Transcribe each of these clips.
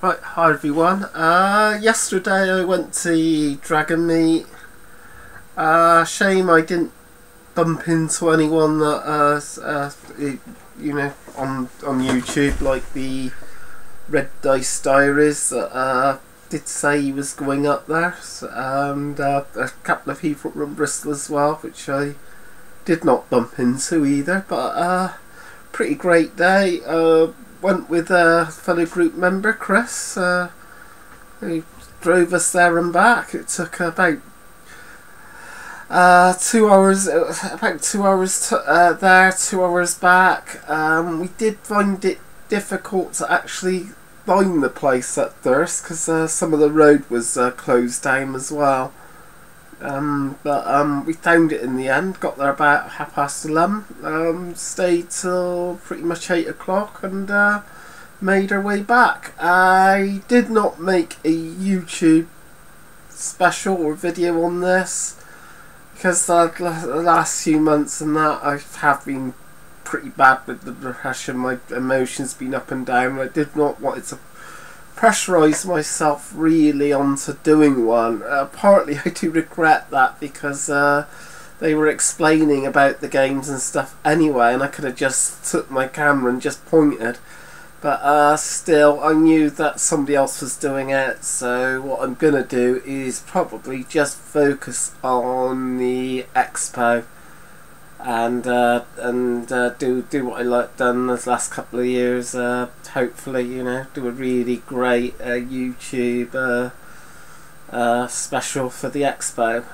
Right, hi everyone. Yesterday I went to Dragon Meet. Shame I didn't bump into anyone that on YouTube, like the Red Dice Diaries that did say he was going up there, and a couple of people from Bristol as well, which I did not bump into either. But pretty great day. Went with a fellow group member, Chris, who drove us there and back. It took about 2 hours, about 2 hours there, 2 hours back. We did find it difficult to actually find the place at first because some of the road was closed down as well. But we found it in the end, got there about 11:30, stayed till pretty much 8 o'clock and made our way back. I did not make a YouTube special or video on this because the last few months and that I have been pretty bad with the depression. My emotions been up and down. I did not want to pressurise myself really onto doing one. Partly I do regret that because they were explaining about the games and stuff anyway, and I could have just took my camera and just pointed, but still I knew that somebody else was doing it, so what I'm gonna do is probably just focus on the expo and do what I like done this last couple of years. Hopefully, do a really great YouTube special for the expo.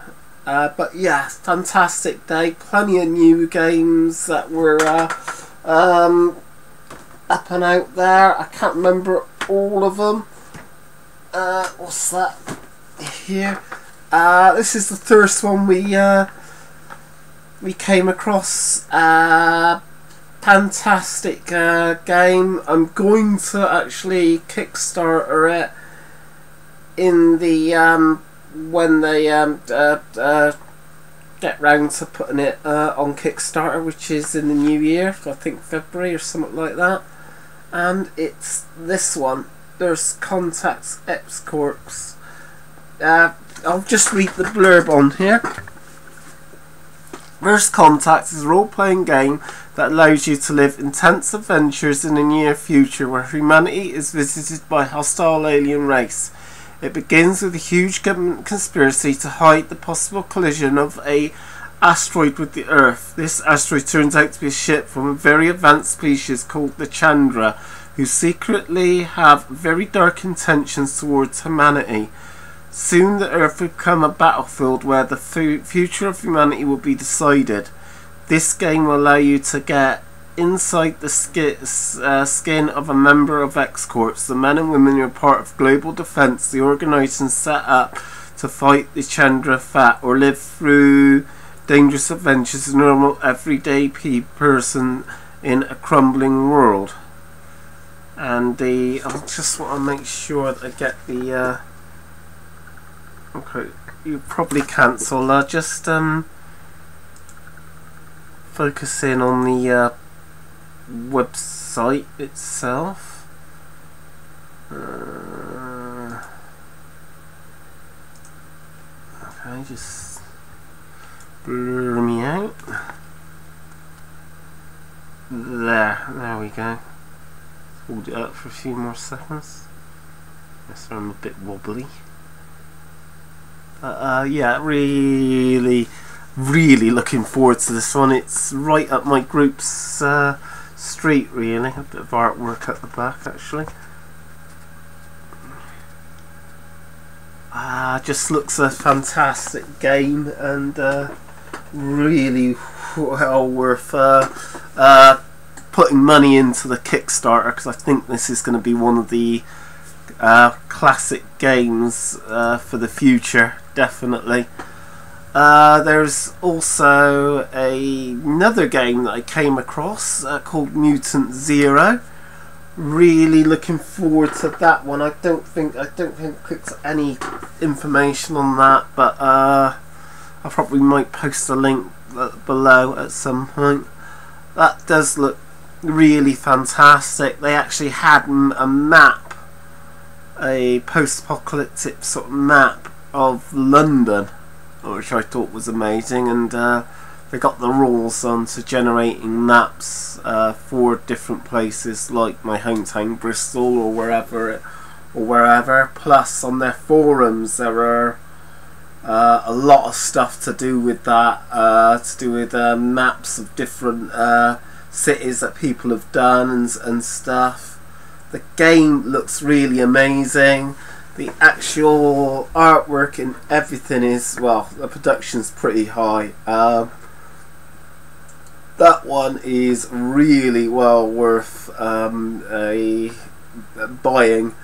But yeah, fantastic day. Plenty of new games that were up and out there. I can't remember all of them. What's that here? This is the first one we came across. Fantastic game. I'm going to actually Kickstarter it in the when they get round to putting it on Kickstarter, which is in the new year, I think February or something like that. And it's this one. There's Contacts X Corps. I'll just read the blurb on here. First Contact is a role-playing game that allows you to live intense adventures in the near future where humanity is visited by a hostile alien race. It begins with a huge government conspiracy to hide the possible collision of an asteroid with the Earth. This asteroid turns out to be a ship from a very advanced species called the Chandra, who secretly have very dark intentions towards humanity. Soon the Earth will become a battlefield where the future of humanity will be decided. This game will allow you to get inside the skin of a member of X Corps, the men and women who are part of global defense, the organization set up to fight the Chandra Fat, or live through dangerous adventures as a normal everyday person in a crumbling world. And I just want to make sure that I get the okay, you probably cancel. Just focus in on the website itself. Okay, just blur me out. There we go. Hold it up for a few more seconds. Yes, I'm a bit wobbly. Yeah, really looking forward to this one. It's right up my group's street, really. A bit of artwork at the back, actually. Just looks a fantastic game, and really well worth putting money into the Kickstarter, because I think this is going to be one of the classic games for the future, definitely. There's also another game that I came across called Mutant Zero. Really looking forward to that one. I don't think I clicked any information on that, but I probably might post a link below at some point. That does look really fantastic. They actually had a map a post-apocalyptic sort of map of London, which I thought was amazing, and they got the rules onto generating maps for different places like my hometown Bristol or wherever. Plus on their forums there are a lot of stuff to do with that, to do with maps of different cities that people have done and stuff. The game looks really amazing. The actual artwork and everything is, well, the production's pretty high. That one is really well worth buying.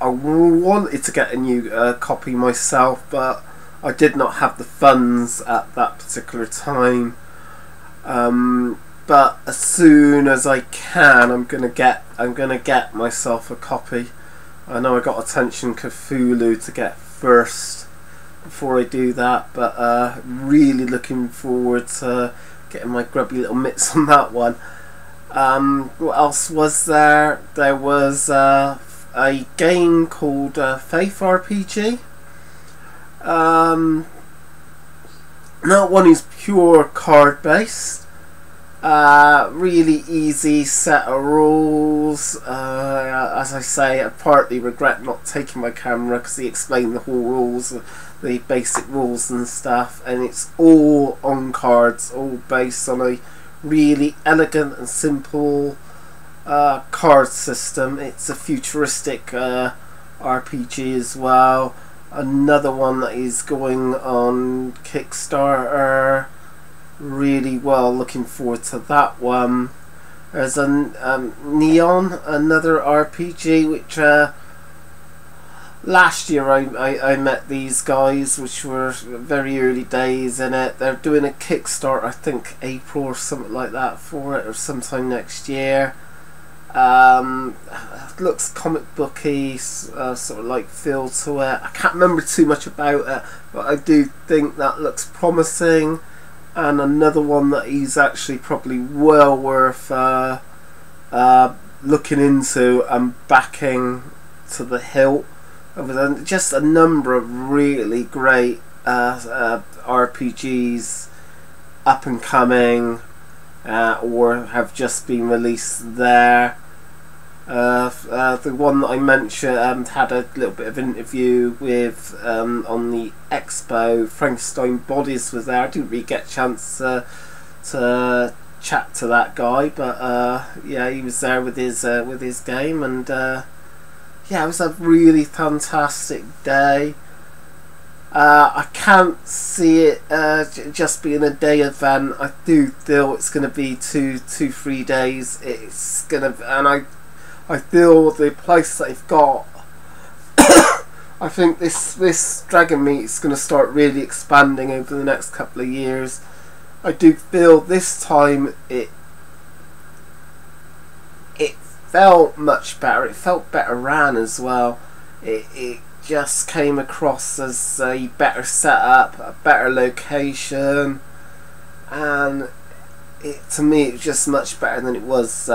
I wanted to get a new copy myself, but I did not have the funds at that particular time. But as soon as I can, I'm gonna get myself a copy. I know I got Attention Cthulhu to get first before I do that, but really looking forward to getting my grubby little mitts on that one. What else was there? There was a game called Faith RPG. That one is pure card based. Really easy set of rules. As I say, I partly regret not taking my camera because he explained the whole rules, the basic rules and stuff, and it's all on cards, all based on a really elegant and simple card system. It's a futuristic RPG as well. Another one that is going on Kickstarter. Really well looking forward to that one. There's a Neon, another RPG, which last year I met these guys, which were very early days in it. They're doing a Kickstarter, I think April or something like that for it, or sometime next year. Looks comic booky, sort of like feel to it. I can't remember too much about it, but I do think that looks promising. And another one that is actually probably well worth looking into and backing to the hilt. Just a number of really great RPGs up and coming, or have just been released there. The one that I mentioned had a little bit of interview with on the expo. Frankenstein Bodies was there. I didn't really get a chance to chat to that guy, but yeah, he was there with his game, and yeah, it was a really fantastic day. I can't see it just being a day event. I do feel it's going to be 3 days. It's gonna, and I feel the place that they've got. I think this Dragon Meet is going to start really expanding over the next couple of years. I do feel this time it felt much better. It felt better ran as well. It just came across as a better setup, a better location, and to me it was just much better than it was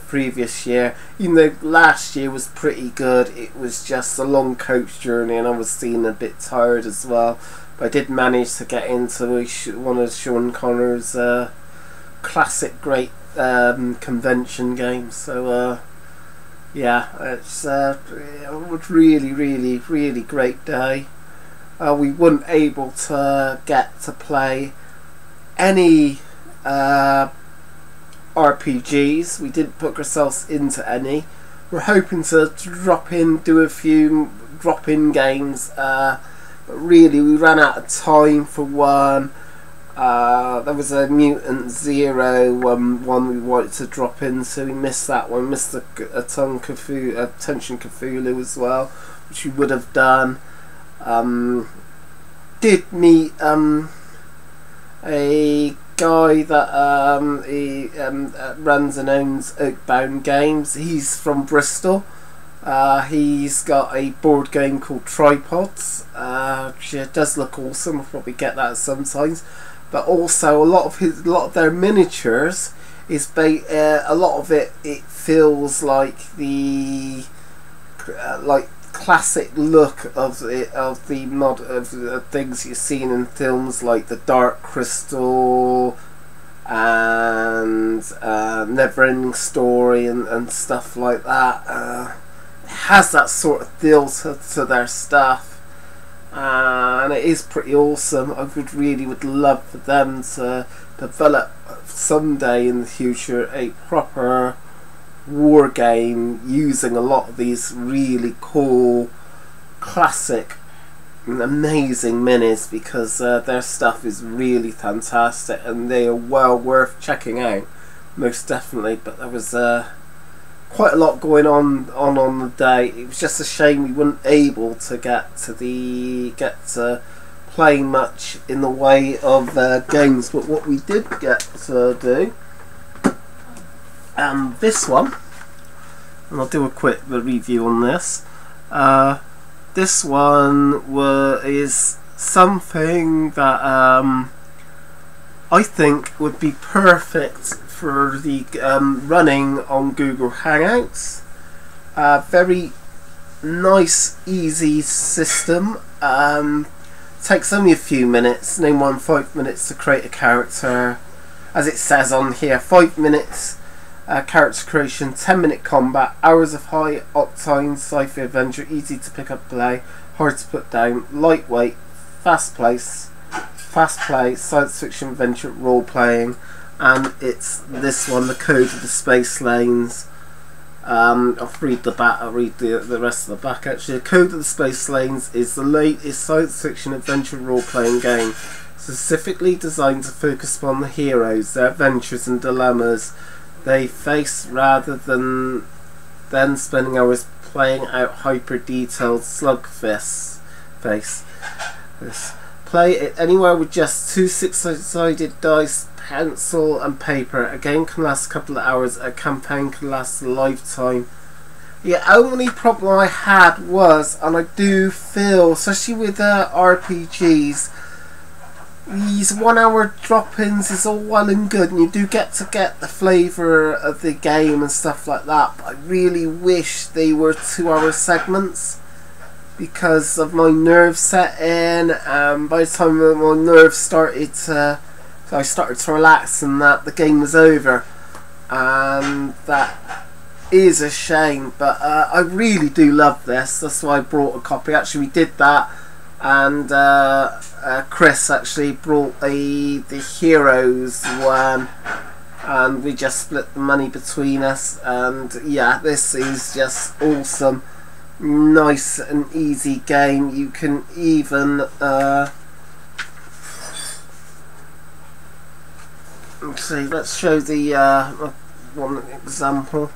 previous year. Even though last year was pretty good, it was just a long coach journey and I was feeling a bit tired as well. But I did manage to get into one of Sean Connor's classic great convention games. So yeah, it's a really great day. We weren't able to get to play any RPGs. We didn't put ourselves into any. We're hoping to do a few drop-in games, but really we ran out of time for one. There was a Mutant Zero one we wanted to drop in, so we missed that one. Missed the Attention Cthulhu as well, which we would have done. Did meet a guy that runs and owns Oakbound Games. He's from Bristol. He's got a board game called Tripods, which does look awesome. I'll probably get that sometimes. But also a lot of their miniatures is a lot of it. It feels like the like classic look of the things you've seen in films like The Dark Crystal and Neverending Story and stuff like that. It has that sort of feel to their stuff, and it is pretty awesome. I would love for them to develop someday in the future a proper war game using a lot of these really cool classic and amazing minis, because their stuff is really fantastic and they are well worth checking out, most definitely. But there was quite a lot going on the day. It was just a shame we weren't able to get to play much in the way of games, but what we did get to do, this one, and I'll do a quick review on this. This one is something that I think would be perfect for the running on Google Hangouts. Very nice, easy system. Takes only a few minutes, no more than 5 minutes to create a character. As it says on here, 5 minutes character creation, 10-minute combat, hours of high octane sci-fi adventure, easy to pick up, play, hard to put down, lightweight, fast play, science fiction adventure, role playing. And it's this one, The Code of the Space Lanes. I'll read the back. I'll read the rest of the back. Actually, The Code of the Space Lanes is the latest science fiction adventure role-playing game, specifically designed to focus upon the heroes, their adventures and dilemmas they face, rather than spending hours playing out hyper-detailed slugfest. Play it anywhere with just 2 six-sided dice, pencil and paper. A game can last a couple of hours, a campaign can last a lifetime. The only problem I had was, and I do feel, especially with RPGs, these 1 hour drop-ins is all well and good, and you do get the flavour of the game and stuff like that, but I really wish they were 2 hour segments, because of my nerves set in. By the time my nerves started to relax and that, the game was over, and that is a shame. But I really do love this. That's why I brought a copy. Actually, we did that, and Chris actually brought the Heroes one, and we just split the money between us. And yeah, this is just awesome. Nice and easy game. You can even let's see, let's show the one example.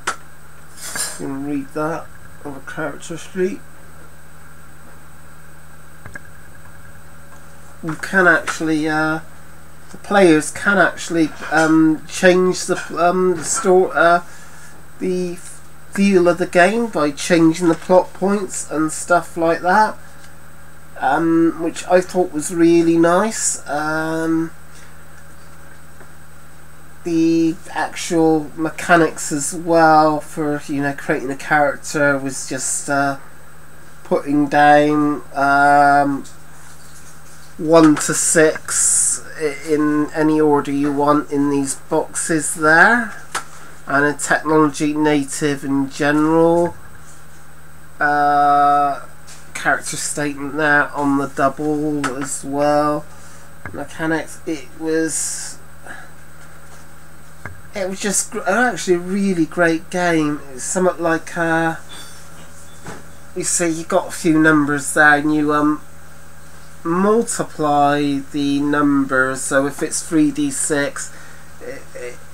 You can read that of a character sheet. You can actually the players can actually change the feel of the game by changing the plot points and stuff like that, which I thought was really nice. The actual mechanics as well for creating a character was just putting down 1 to 6 in any order you want in these boxes there, and a technology native in general. Character statement there on the double as well. Mechanics. It was just actually a really great game. It's somewhat like you see, you got a few numbers there, and you multiply the numbers. So if it's 3d6,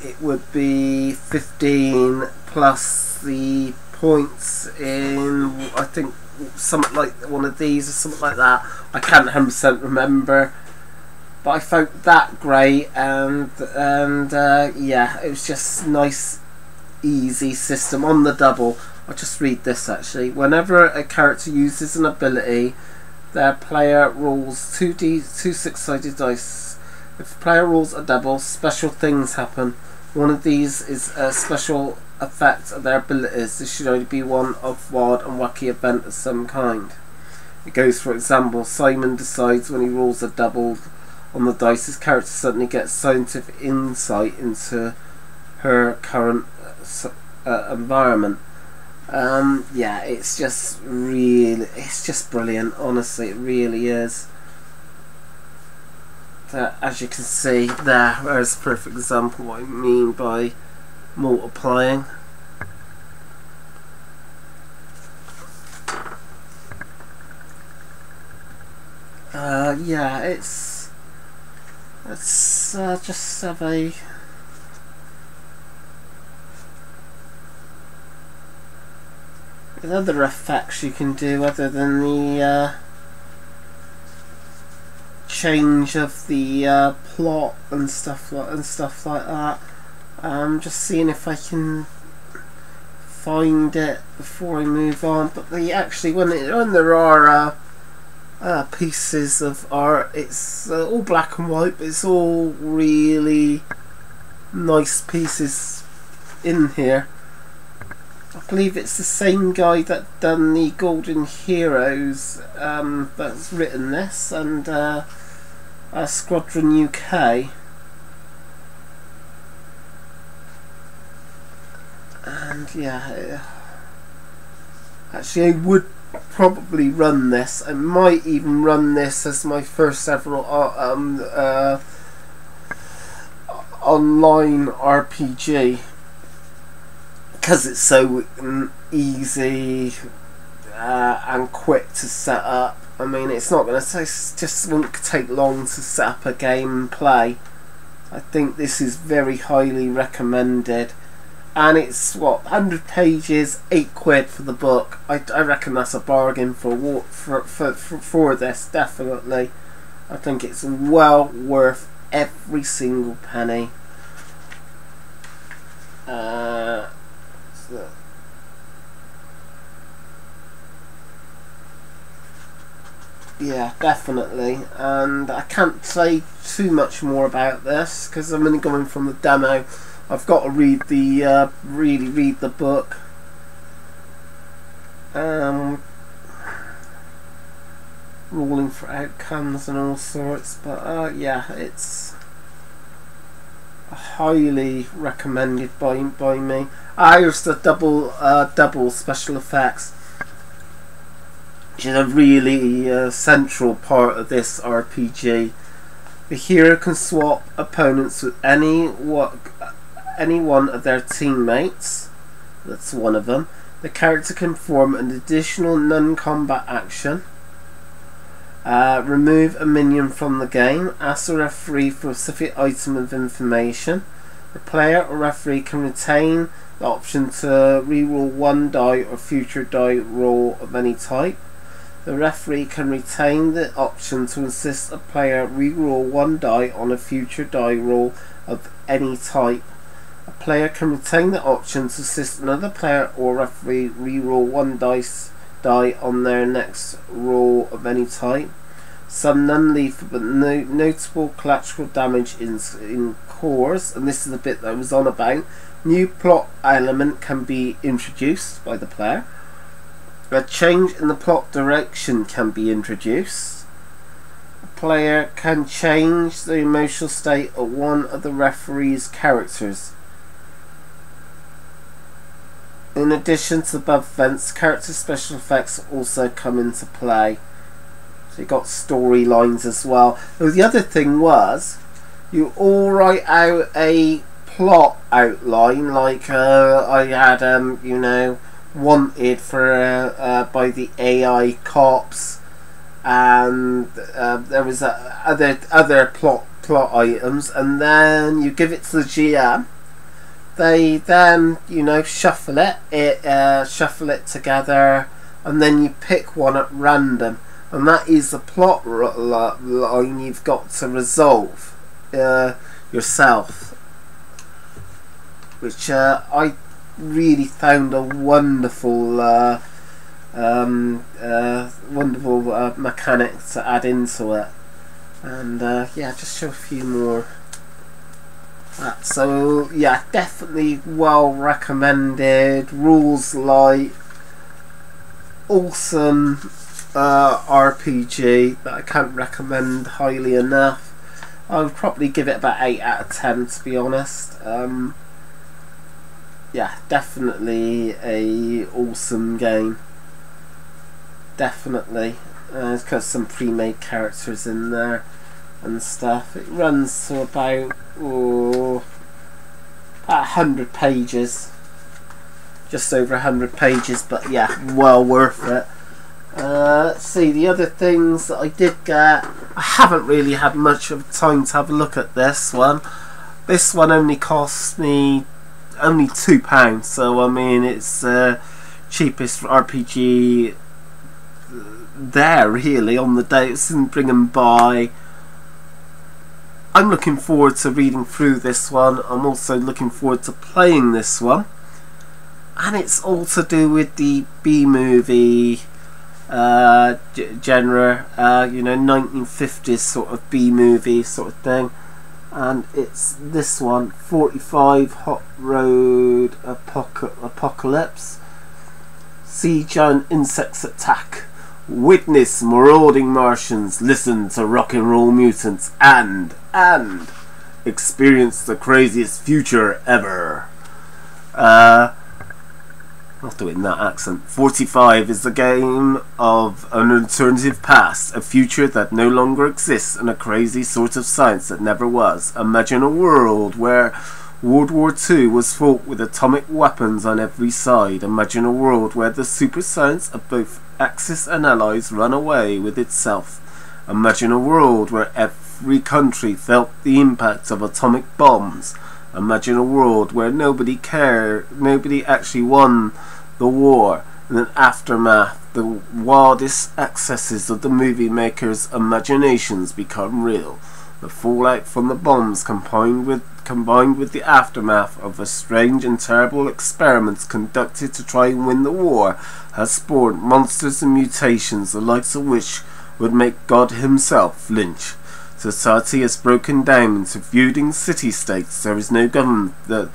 it would be 15 plus the points in, I think, something like one of these or something like that. I can't 100% remember, but I felt that great, and yeah, it was just nice, easy system on the double. I'll just read this actually. Whenever a character uses an ability, their player rolls 2 six-sided dice. If the player rolls a double, special things happen. One of these is a special effect of their abilities. This should only be one of wild and wacky event of some kind. It goes, for example, Simon decides when he rolls a double on the dice, his character suddenly gets scientific insight into her current environment. Yeah, it's just brilliant. Honestly, it really is. As you can see there's a perfect example of what I mean by multiplying. Yeah, let's just have a other effects you can do other than the change of the plot and stuff like that. Just seeing if I can find it before I move on. But actually, when there are pieces of art, it's all black and white, but it's all really nice pieces in here. I believe it's the same guy that done the Golden Heroes that's written this, and Squadron UK. And yeah, actually I would probably run this. I might even run this as my first ever online RPG, because it's so easy and quick to set up. I mean, it's not going to just won't take long to set up a game and play. I think this is very highly recommended, and it's what, 100 pages, £8 for the book. I reckon that's a bargain for this, definitely. I think it's well worth every single penny. Yeah, definitely. And I can't say too much more about this because I'm only going from the demo. I've got to read the really read the book. Ruling for outcomes and all sorts, but yeah, it's highly recommended by me. Here's the double special effects, which is a really central part of this RPG. The hero can swap opponents with any one of their teammates. That's one of them. The character can perform an additional non-combat action. Remove a minion from the game. Ask the referee for a specific item of information. The player or referee can retain the option to reroll one die or future die roll of any type. The referee can retain the option to insist a player reroll one die on a future die roll of any type. A player can retain the option to assist another player or referee reroll one die on their next roll of any type. Some non-lethal but notable collateral damage in cores, and this is the bit that I was on about. New plot element can be introduced by the player. A change in the plot direction can be introduced. A player can change the emotional state of one of the referee's characters. In addition to the above events, character special effects also come into play. So you got storylines as well. Oh, the other thing was, you all write out a plot outline, like I had, you know, wanted for by the AI cops, and there was other plot items, and then you give it to the GM. They then, you know, shuffle it together, and then you pick one at random, and that is the plot line you've got to resolve yourself, which I really found a wonderful mechanic to add into it. And yeah, just show a few more. So yeah, definitely well recommended. Rules light, awesome RPG that I can't recommend highly enough. I would probably give it about 8 out of 10 to be honest. Yeah, definitely a awesome game. Definitely. It's got some pre-made characters in there and stuff. It runs to about 100 pages. Just over 100 pages, but yeah, well worth it. Let's see, the other things that I did get, I haven't really had much of time to have a look at this one. This one only cost me only £2, so I mean it's cheapest RPG there really on the day. It's in Bring by. I'm looking forward to reading through this one. I'm also looking forward to playing this one, and it's all to do with the B-movie genre, you know, 1950s sort of B-movie sort of thing. And it's this one, 45 Hot Road Apocalypse. See giant insects attack. Witness marauding Martians. Listen to rock and roll mutants. And experience the craziest future ever. Not doing that accent. 45 is the game of an alternative past, a future that no longer exists, and a crazy sort of science that never was. Imagine a world where World War II was fought with atomic weapons on every side. Imagine a world where the super science of both Axis and Allies run away with itself. Imagine a world where every country felt the impact of atomic bombs. Imagine a world where nobody actually won the war. In an aftermath, the wildest excesses of the movie makers' imaginations become real. The fallout from the bombs combined with the aftermath of a strange and terrible experiments conducted to try and win the war has spawned monsters and mutations, the likes of which would make God himself flinch. Society has broken down into feuding city-states. There is no government but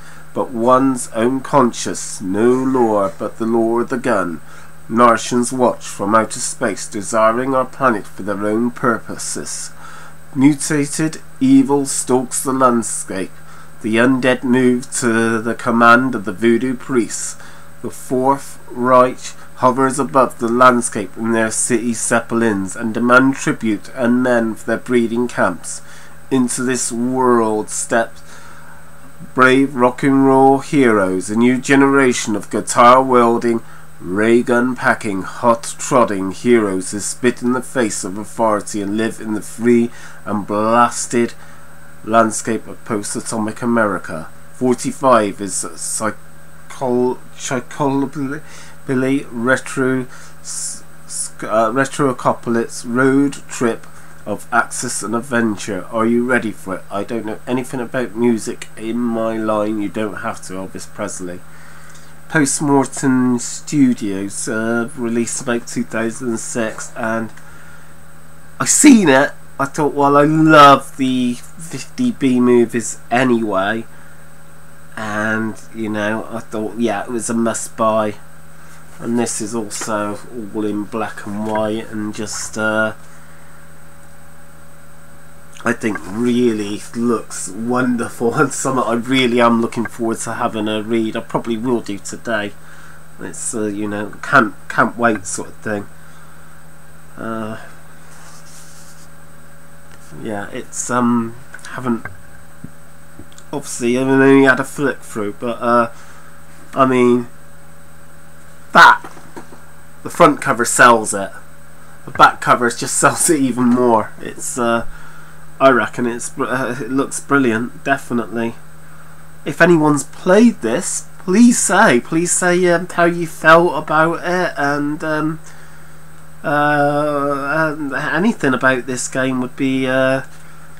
one's own conscience, no law but the law of the gun. Martians watch from outer space, desiring our planet for their own purposes. Mutated evil stalks the landscape. The undead move to the command of the voodoo priests. The Fourth Reich hovers above the landscape in their city zeppelins and demand tribute and men for their breeding camps. Into this world steps brave rock and roll heroes, a new generation of guitar wielding, ray gun packing, hot trodding heroes who spit in the face of authority and live in the free and blasted landscape of post-atomic America. 45 is a psychologically retro-apocalypse road trip of access and adventure. Are you ready for it? I don't know anything about music in my line. You don't have to, Elvis Presley. Postmortem Studios released about 2006, and I seen it. I thought, well, I love the 50B movies anyway, and you know, I thought, yeah, it was a must buy. And this is also all in black and white, and just I think really looks wonderful, and something I really am looking forward to having a read. I probably will do today. It's you know, can't wait sort of thing. Yeah, it's haven't obviously I've only had a flick through, but I mean, the front cover sells it. The back cover just sells it even more. It's I reckon it looks brilliant, definitely. If anyone's played this, please say how you felt about it, and anything about this game would be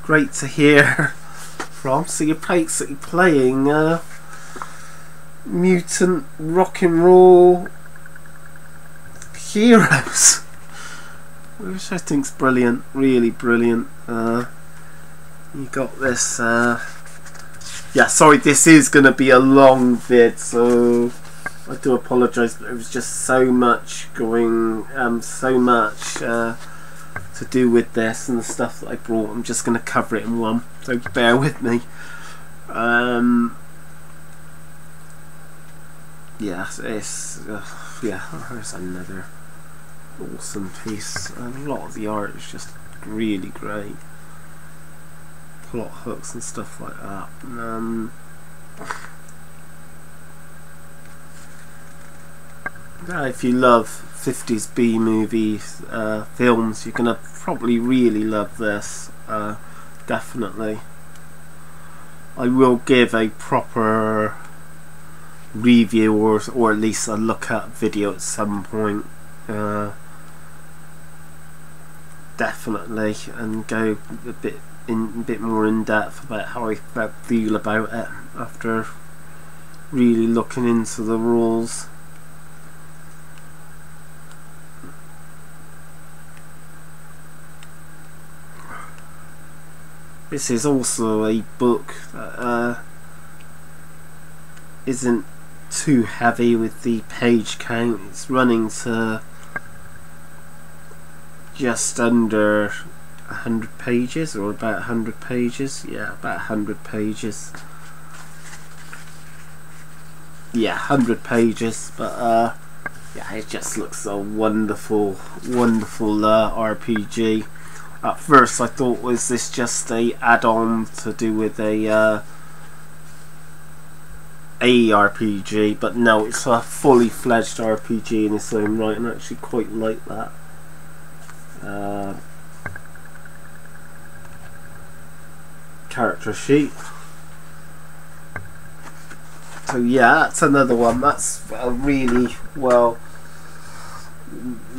great to hear from. So you're playing mutant rock and roll heroes, which I think's brilliant, really brilliant. You got this, yeah, yeah, sorry, this is going to be a long vid, so I do apologise, but there was just so much going, so much to do with this and the stuff that I brought. I'm just going to cover it in one, so bear with me. Yeah, it's yeah. There's another awesome piece. A lot of the art is just really great. Plot hooks and stuff like that. Yeah, if you love 50s B movie films, you're gonna probably really love this. Definitely. I will give a proper review or at least a look at video at some point. Definitely, and go a bit more in depth about how I feel about it after really looking into the rules. This is also a book that isn't too heavy with the page count. It's running to just under 100 pages, or about 100 pages. Yeah, about 100 pages. Yeah, 100 pages. But yeah, it just looks a wonderful, wonderful RPG. At first I thought, was this just a add-on to do with a RPG, but no, it's a fully fledged RPG in its own right, and I actually quite like that. Character sheet. So yeah, that's another one that's really well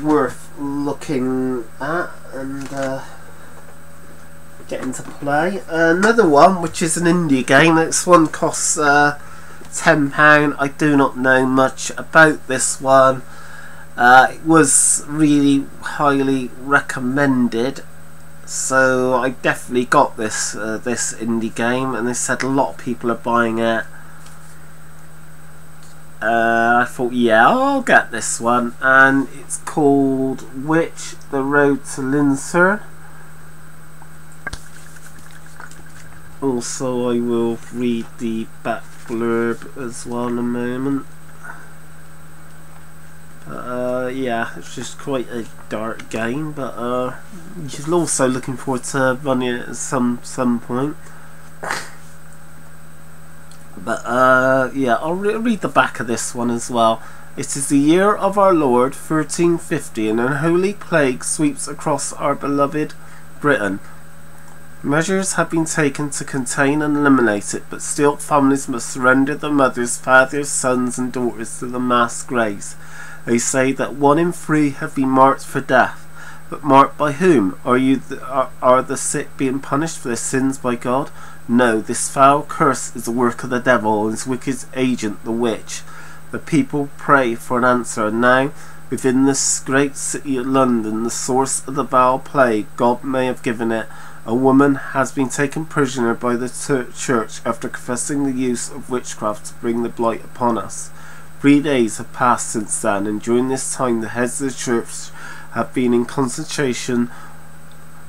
worth looking at and getting to play. Another one, which is an indie game. This one costs £10. I do not know much about this one. It was really highly recommended, so I definitely got this this indie game, and they said a lot of people are buying it. I thought, yeah, I'll get this one, and it's called Witch: The Road to Lindsay. Also, I will read the back blurb as well in a moment. Yeah, it's just quite a dark game, but you're also looking forward to running it at some point. But yeah, I'll read the back of this one as well. It is the year of our Lord 1350, and an unholy plague sweeps across our beloved Britain. Measures have been taken to contain and eliminate it, but still families must surrender their mothers, fathers, sons and daughters to the mass graves. They say that 1 in 3 have been marked for death, but marked by whom? Are the sick being punished for their sins by God? No, this foul curse is the work of the devil and his wicked agent, the witch. The people pray for an answer, and now, within this great city of London, the source of the foul plague, God may have given it, a woman has been taken prisoner by the church after confessing the use of witchcraft to bring the blight upon us. 3 days have passed since then, and during this time the heads of the church have been in concentration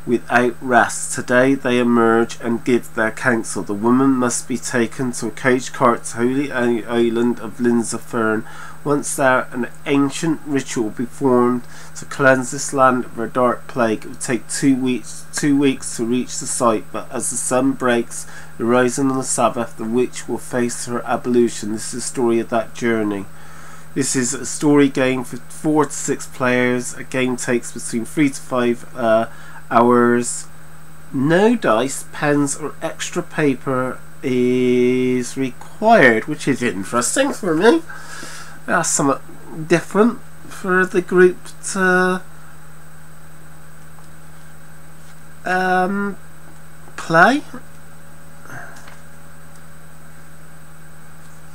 without rest. Today they emerge and give their counsel. The woman must be taken to a cage cart to holy island of Lindsayfern. Once there, an ancient ritual will be formed to cleanse this land of a dark plague. It will take 2 weeks to reach the site, but as the sun breaks, rising on the Sabbath, the witch will face her ablution. This is the story of that journey. This is a story game for 4 to 6 players. A game takes between 3 to 5 hours. No dice, pens or extra paper is required, which is interesting for me. That's somewhat different for the group to play.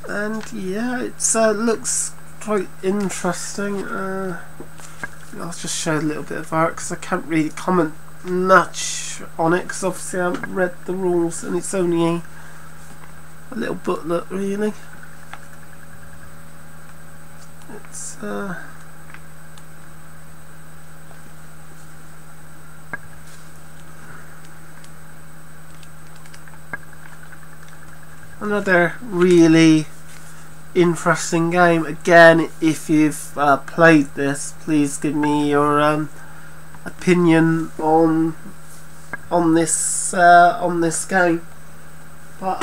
And yeah, it looks quite interesting. I'll just show a little bit of art because I can't really comment much on it because obviously I haven't read the rules, and it's only a little booklet really. It's another really interesting game. Again, if you've played this, please give me your opinion on this game. But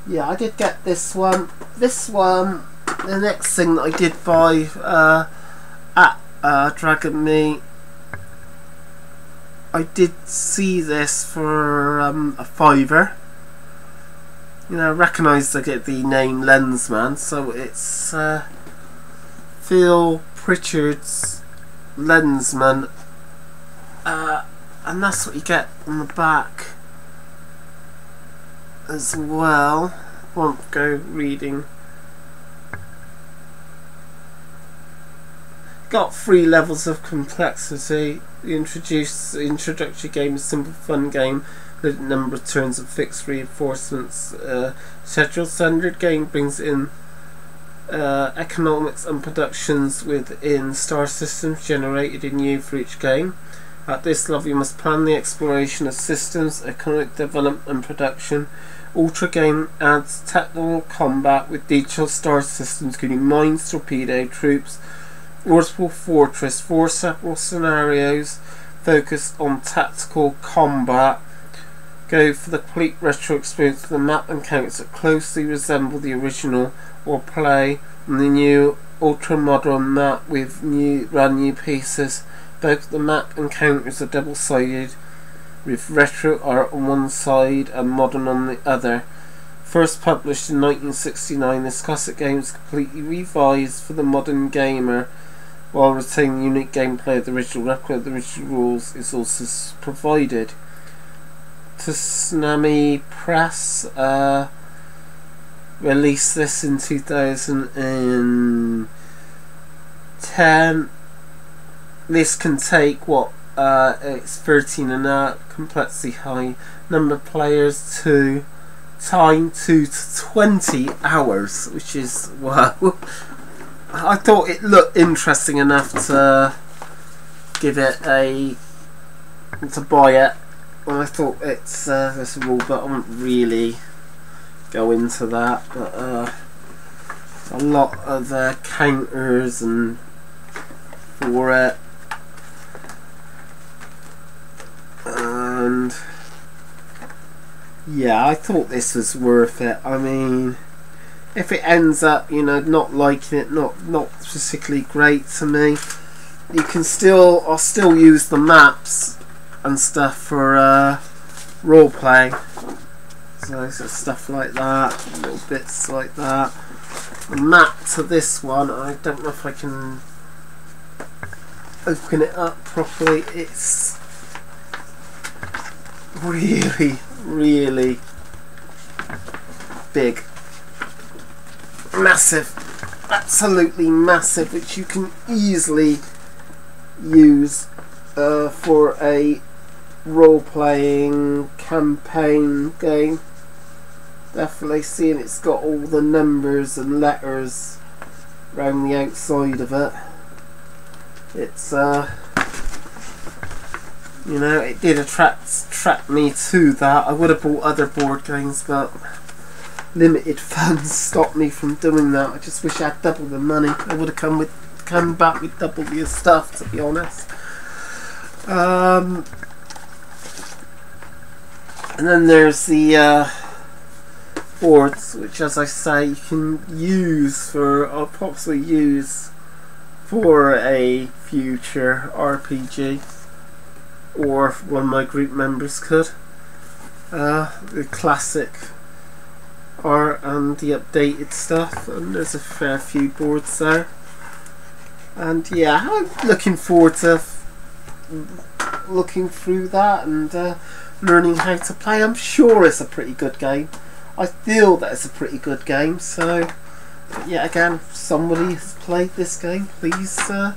yeah, I did get this one. The next thing that I did buy at Dragon Meat, I did see this for a £5. You know, I recognise I get the name Lensman, so it's Phil Pritchard's Lensman, and that's what you get on the back as well. Won't go reading. Got 3 levels of complexity. The introductory game is a simple fun game with a number of turns and fixed reinforcements. Schedule standard game brings in economics and productions within star systems generated in you for each game. At this level you must plan the exploration of systems, economic development and production. Ultra game adds technical combat with detailed star systems including mines, torpedo, troops, Orbital Fortress. 4 several scenarios focused on tactical combat. Go for the complete retro experience of the map and characters that closely resemble the original, or play on the new ultra modern map with brand new pieces. Both the map and characters are double sided, with retro art on one side and modern on the other. First published in 1969, this classic game is completely revised for the modern gamer while retaining the unique gameplay of the original. Replica of the original rules is also provided. Tsunami Press released this in 2010. This can take it's 13 and up, complexity high, number of players 2, time 2 to 20 hours, which is wow. I thought it looked interesting enough to give it to buy it. And I thought it's there's a rule, but I won't really go into that. But a lot of counters and for it, and yeah, I thought this was worth it. I mean, if it ends up, you know, not liking it, not particularly great to me, you can I'll still use the maps and stuff for role playing. So stuff like that, little bits like that. The map to this one, I don't know if I can open it up properly. It's really, really big, massive, absolutely massive, which you can easily use for a role-playing campaign game. Definitely seeing it's got all the numbers and letters around the outside of it. It's you know, it did attract me to that. I would have bought other board games, but limited funds stopped me from doing that. I just wish I had double the money. I would have come back with double the stuff, to be honest. And then there's the boards, which, as I say, you can use for, or possibly use for a future RPG, or one of my group members could. The classic art and the updated stuff, and there's a fair few boards there. And yeah, I'm looking forward to looking through that and learning how to play. I'm sure it's a pretty good game. I feel that it's a pretty good game. So, yeah, again, if somebody has played this game, please say.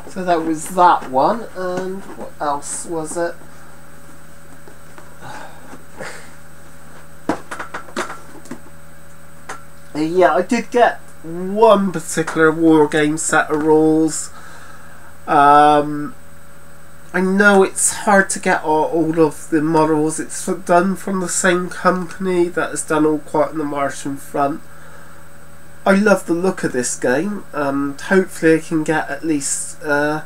So that was that one, and what else was it? Yeah, I did get one particular war game set of rules. I know it's hard to get all of the models. It's done from the same company that has done All Quiet on the Martian Front. I love the look of this game, and hopefully I can get at least 2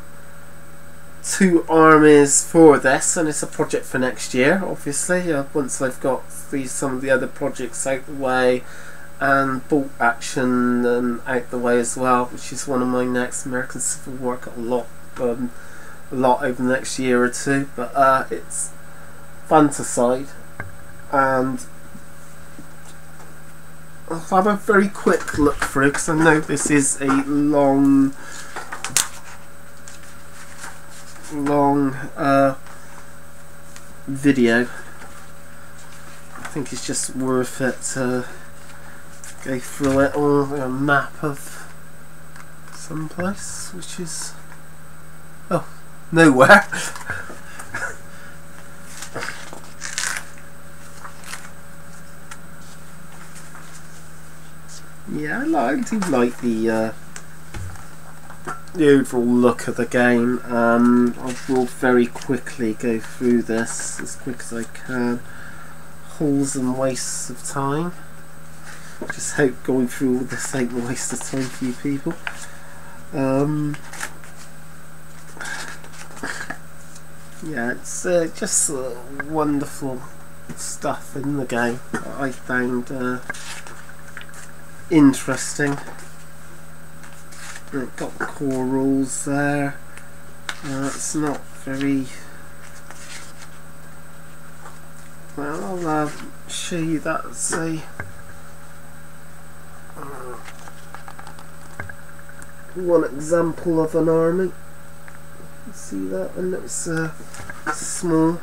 armies for this, and it's a project for next year, obviously, once I've got some of the other projects out the way, and Bolt Action out the way as well, which is one of my next. American Civil War. Got a lot over the next year or two, but it's Fantaside, and I'll have a very quick look through because I know this is a long video. I think it's just worth it to go through it all. A map of someplace, which is nowhere. Yeah, I do like the overall look of the game. I will very quickly go through this as quick as I can. Holes and wastes of time. Just hope going through all this ain't a waste of time for you people. Yeah, it's just wonderful stuff in the game that I found interesting. It got the core rules there. It's not very well. I'll show you that. Say one example of an army. You see that, and it's small.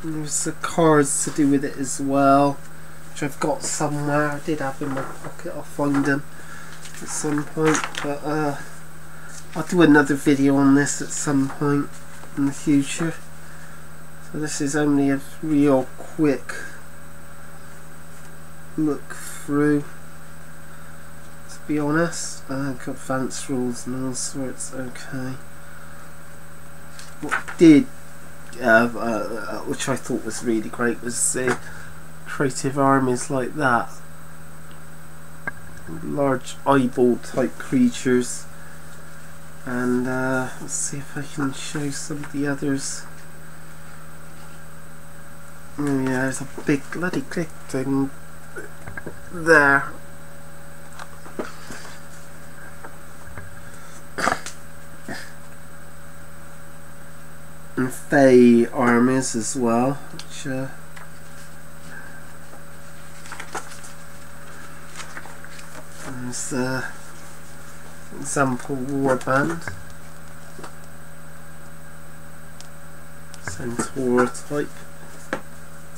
And there's the cards to do with it as well, which I've got somewhere. I did have in my pocket. I'll find them at some point, but I'll do another video on this at some point in the future. So this is only a real quick look through, to be honest. Got advanced rules and all sorts. Okay. What did which I thought was really great was the creative armies like that, large eyeball type creatures, and let's see if I can show some of the others. Oh yeah, there's a big bloody click thing there. And Fey armies as well, which there's the example warband, Centaur type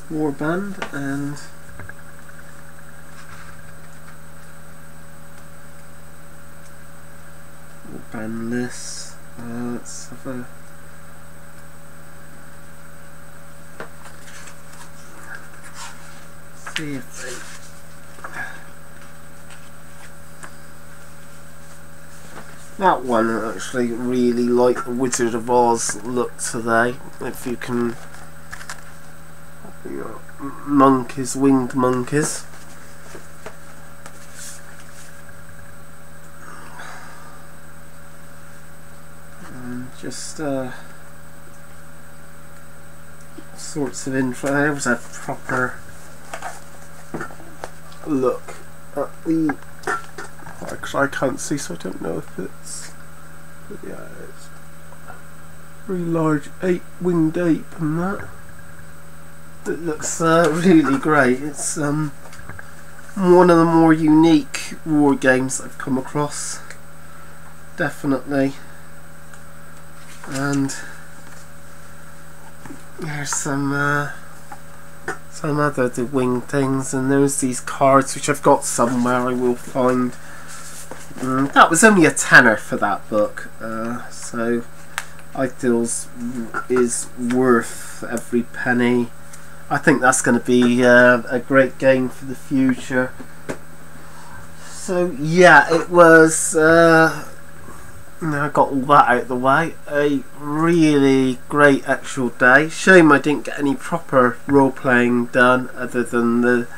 warband, and warband list. Let's have a see if that one. I actually really like the Wizard of Oz look today. If you can, monkeys, winged monkeys. And just sorts of info. There's a proper look at the, actually I can't see, so I don't know if it's, but yeah, it's very large winged ape and that. It looks really great. It's one of the more unique war games I've come across, definitely. And there's some other wing things, and there's these cards which I've got somewhere. I will find. That was only a tenner for that book, so I feel is worth every penny. I think that's going to be a great game for the future. So yeah, it was. I got all that out of the way. A really great actual day. Shame I didn't get any proper role playing done other than the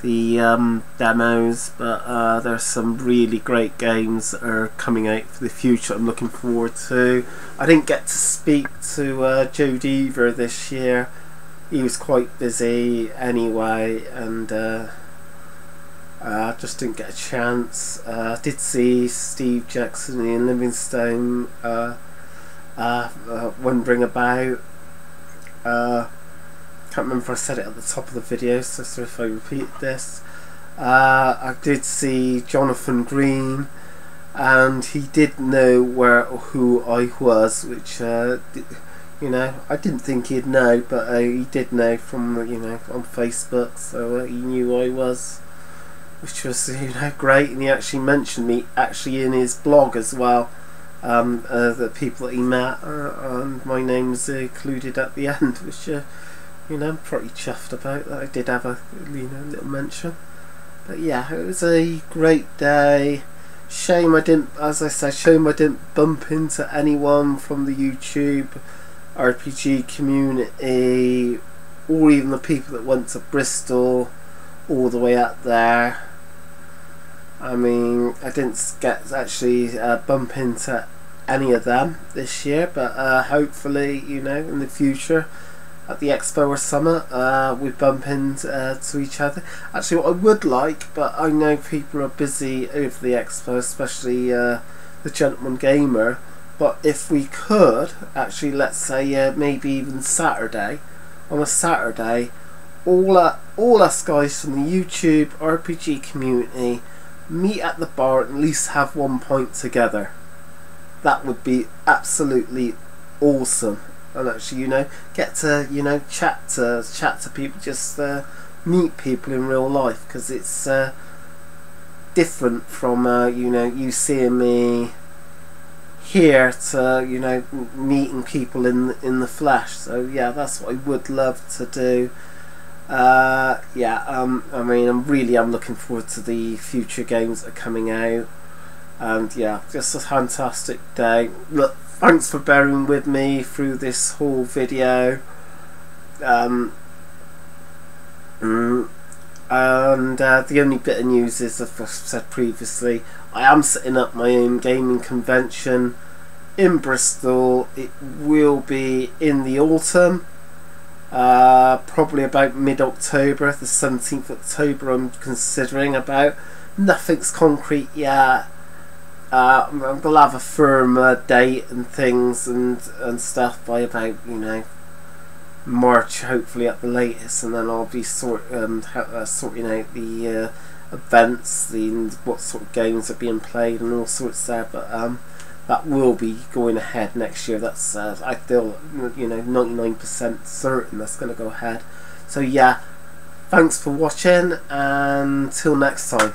demos, but there's some really great games that are coming out for the future I'm looking forward to. I didn't get to speak to Joe Deaver this year. He was quite busy anyway, and just didn't get a chance. Did see Steve Jackson and Ian Livingstone wondering about. Can't remember if I said it at the top of the video, so sorry if I repeat this. I did see Jonathan Green, and he did know who I was, which you know, I didn't think he'd know, but he did know from on Facebook, so he knew who I was, which was great. And he actually mentioned me in his blog as well. The people that he met, and my name's included at the end, which I'm pretty chuffed about that. I did have a little mention. But yeah, it was a great day. Shame I didn't, as I said, bump into anyone from the YouTube RPG community, or even the people that went to Bristol all the way up there. I mean, I didn't get actually bump into any of them this year, but hopefully, in the future at the expo or summit, we bump into each other. Actually, what I would like, but I know people are busy over the expo, especially the Gentleman Gamer, but if we could actually, let's say maybe even Saturday, on a Saturday, all us guys from the YouTube RPG community meet at the bar and at least have one pint together. That would be absolutely awesome. And actually, get to chat to people, just meet people in real life, because it's different from you seeing me here to meeting people in the flesh. So yeah, that's what I would love to do. I mean, I'm looking forward to the future games that are coming out, and yeah, just a fantastic day. Look, thanks for bearing with me through this whole video. And the only bit of news is, as I've said previously, I am setting up my own gaming convention in Bristol. It will be in the autumn, probably about mid-October, the 17th of October I'm considering about. Nothing's concrete yet. We'll have a firm date and things and stuff by about March, hopefully at the latest, and then I'll be sorting out the events, what sort of games are being played and all sorts there. But that will be going ahead next year. That's I feel 99% certain that's going to go ahead. So yeah, thanks for watching, and until next time.